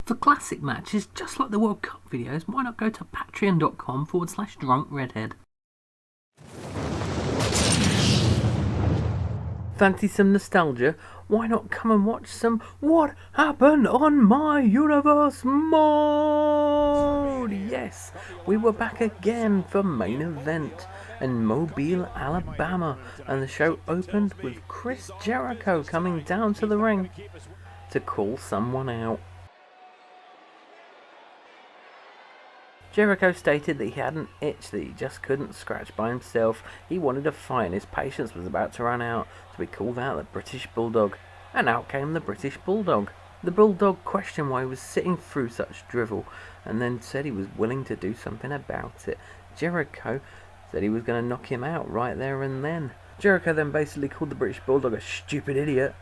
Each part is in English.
For classic matches just like the World Cup videos, why not go to patreon.com/drunkredhead. Fancy some nostalgia? Why not come and watch some What Happened on My Universe mode? Yes, we were back again for main event in Mobile, Alabama, and the show opened with Chris Jericho coming down to the ring to call someone out. Jericho stated that he had an itch that he just couldn't scratch by himself. He wanted a fight and his patience was about to run out, so he called out the British Bulldog. And out came the British Bulldog. The Bulldog questioned why he was sitting through such drivel, and then said he was willing to do something about it. Jericho said he was going to knock him out right there and then. Jericho then basically called the British Bulldog a stupid idiot,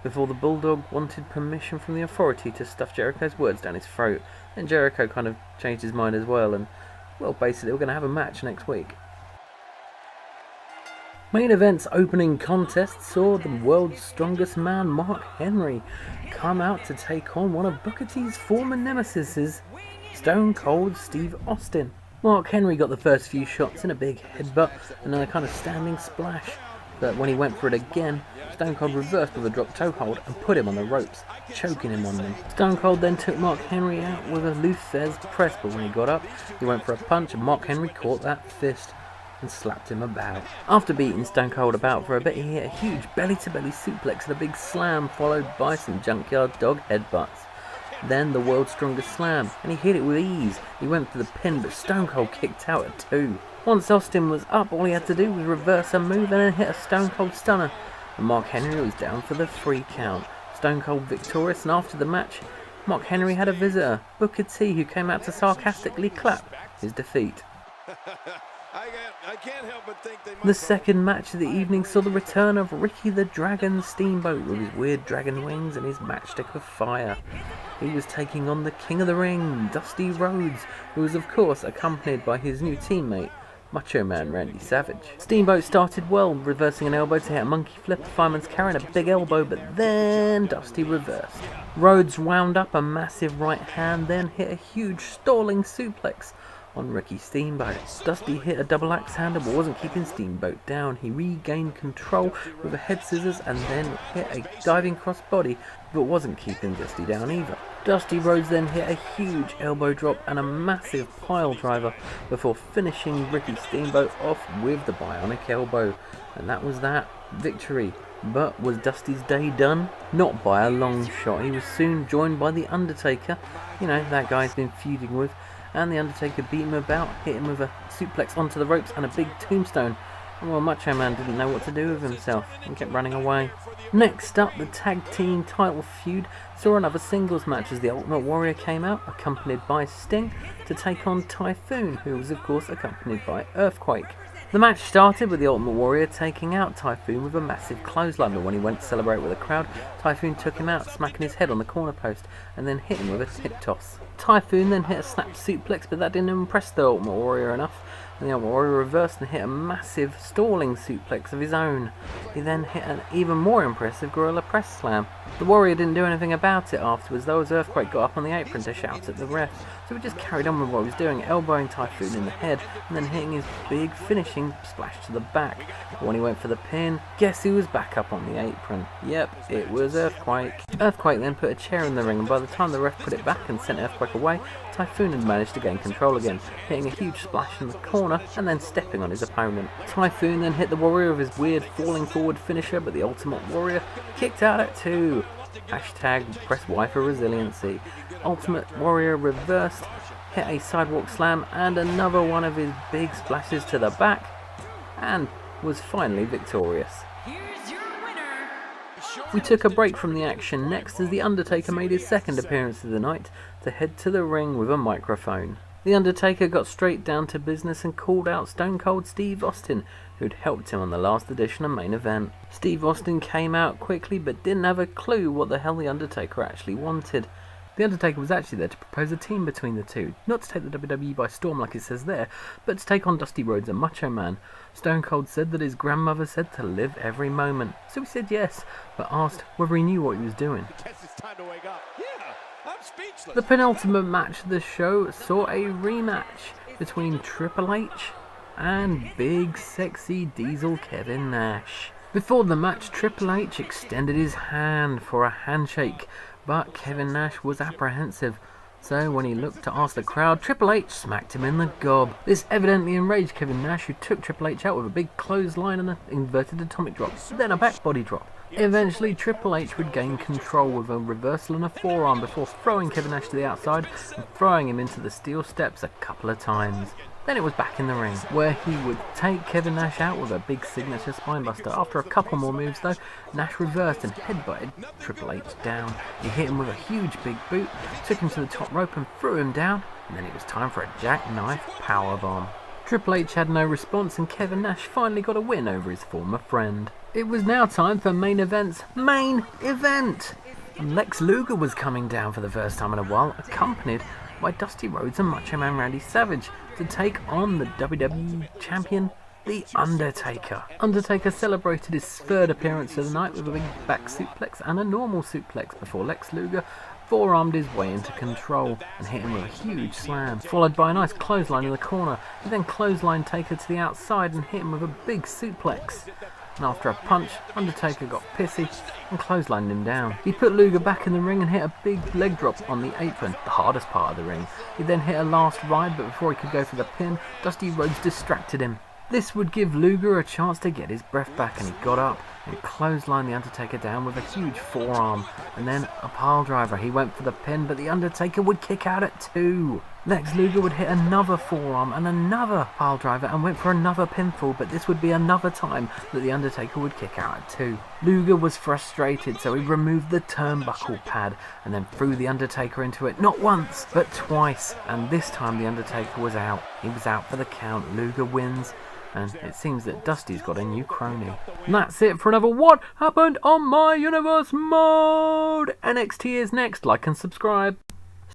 before the Bulldog wanted permission from the authority to stuff Jericho's words down his throat. Then Jericho kind of changed his mind as well, and, well, basically we're going to have a match next week. Main event's opening contest saw the world's strongest man, Mark Henry, come out to take on one of Booker T's former nemesis, Stone Cold Steve Austin. Mark Henry got the first few shots in a big headbutt and then a kind of standing splash, but when he went for it again, Stone Cold reversed with a drop toe hold and put him on the ropes, choking him on them. Stone Cold then took Mark Henry out with a Lou Thesz press, but when he got up, he went for a punch and Mark Henry caught that fist and slapped him about. After beating Stone Cold about for a bit, he hit a huge belly-to-belly suplex and a big slam, followed by some junkyard dog headbutts. Then the world's strongest slam, and he hit it with ease. He went for the pin, but Stone Cold kicked out at 2. Once Austin was up, all he had to do was reverse a move and then hit a Stone Cold Stunner. And Mark Henry was down for the 3 count. Stone Cold victorious, and after the match, Mark Henry had a visitor, Booker T, who came out to sarcastically clap his defeat. The second match of the evening saw the return of Ricky the Dragon Steamboat with his weird dragon wings and his matchstick of fire. He was taking on the King of the Ring, Dusty Rhodes, who was of course accompanied by his new teammate, Macho Man Randy Savage. Steamboat started well, reversing an elbow to hit a monkey flip. Fireman's carrying a big elbow, but then Dusty reversed. Rhodes wound up a massive right hand, then hit a huge stalling suplex on Ricky Steamboat. Dusty hit a double axe handle but wasn't keeping Steamboat down. He regained control with a head scissors and then hit a diving crossbody but wasn't keeping Dusty down either. Dusty Rhodes then hit a huge elbow drop and a massive pile driver before finishing Ricky Steamboat off with the bionic elbow. And that was that. Victory. But was Dusty's day done? Not by a long shot. He was soon joined by the Undertaker, you know, that guy he's been feuding with, and the Undertaker beat him about, hit him with a suplex onto the ropes and a big tombstone. And well, Macho Man didn't know what to do with himself and kept running away. Next up, the tag team title feud saw another singles match as the Ultimate Warrior came out, accompanied by Sting, to take on Typhoon, who was of course accompanied by Earthquake. The match started with the Ultimate Warrior taking out Typhoon with a massive clothesline, but when he went to celebrate with the crowd, Typhoon took him out, smacking his head on the corner post, and then hit him with a tip toss. Typhoon then hit a snap suplex, but that didn't impress the Ultimate Warrior enough, and the Ultimate Warrior reversed and hit a massive stalling suplex of his own. He then hit an even more impressive Gorilla Press Slam. The Warrior didn't do anything about it afterwards, though, as Earthquake got up on the apron to shout at the ref, so he just carried on with what he was doing, elbowing Typhoon in the head and then hitting his big finishing splash to the back. But when he went for the pin, guess who was back up on the apron? Yep, it was Earthquake. Earthquake then put a chair in the ring, and by the time the ref put it back and sent Earthquake away, Typhoon had managed to gain control again, hitting a huge splash in the corner and then stepping on his opponent. Typhoon then hit the Warrior with his weird falling forward finisher, but the Ultimate Warrior kicked out at 2. Hashtag press Y for resiliency. Ultimate Warrior reversed, hit a sidewalk slam and another one of his big splashes to the back, and was finally victorious. We took a break from the action next as the Undertaker made his second appearance of the night to head to the ring with a microphone. The Undertaker got straight down to business and called out Stone Cold Steve Austin, who'd helped him on the last edition of Main Event. Steve Austin came out quickly but didn't have a clue what the hell the Undertaker actually wanted. The Undertaker was actually there to propose a team between the two, not to take the WWE by storm like it says there, but to take on Dusty Rhodes and Macho Man. Stone Cold said that his grandmother said to live every moment, so he said yes, but asked whether he knew what he was doing. Guess it's time to wake up. Yeah, I The penultimate match of the show saw a rematch between Triple H and big sexy Diesel Kevin Nash. Before the match, Triple H extended his hand for a handshake, but Kevin Nash was apprehensive. So when he looked to ask the crowd, Triple H smacked him in the gob. This evidently enraged Kevin Nash, who took Triple H out with a big clothesline and an inverted atomic drop, then a back body drop. Eventually, Triple H would gain control with a reversal and a forearm before throwing Kevin Nash to the outside and throwing him into the steel steps a couple of times. Then it was back in the ring, where he would take Kevin Nash out with a big signature spinebuster. After a couple more moves though, Nash reversed and headbutted Triple H down. He hit him with a huge big boot, took him to the top rope and threw him down, and then it was time for a jackknife powerbomb. Triple H had no response and Kevin Nash finally got a win over his former friend. It was now time for main event's main event! And Lex Luger was coming down for the first time in a while, accompanied by Dusty Rhodes and Macho Man Randy Savage to take on the WWE Champion, The Undertaker. Undertaker celebrated his third appearance of the night with a big back suplex and a normal suplex before Lex Luger forearmed his way into control and hit him with a huge slam, followed by a nice clothesline in the corner. He then clotheslined Taker to the outside and hit him with a big suplex. And after a punch, Undertaker got pissy and clotheslined him down. He put Luger back in the ring and hit a big leg drop on the apron, the hardest part of the ring. He then hit a last ride, but before he could go for the pin, Dusty Rhodes distracted him. This would give Luger a chance to get his breath back, and he got up and clotheslined the Undertaker down with a huge forearm, and then a pile driver. He went for the pin, but the Undertaker would kick out at 2. Lex Luger would hit another forearm and another pile driver and went for another pinfall, but this would be another time that the Undertaker would kick out at 2. Luger was frustrated, so he removed the turnbuckle pad and then threw the Undertaker into it, not once, but twice, and this time the Undertaker was out. He was out for the count. Luger wins, and it seems that Dusty's got a new crony. And that's it for another What Happened on My Universe mode. NXT is next. Like and subscribe.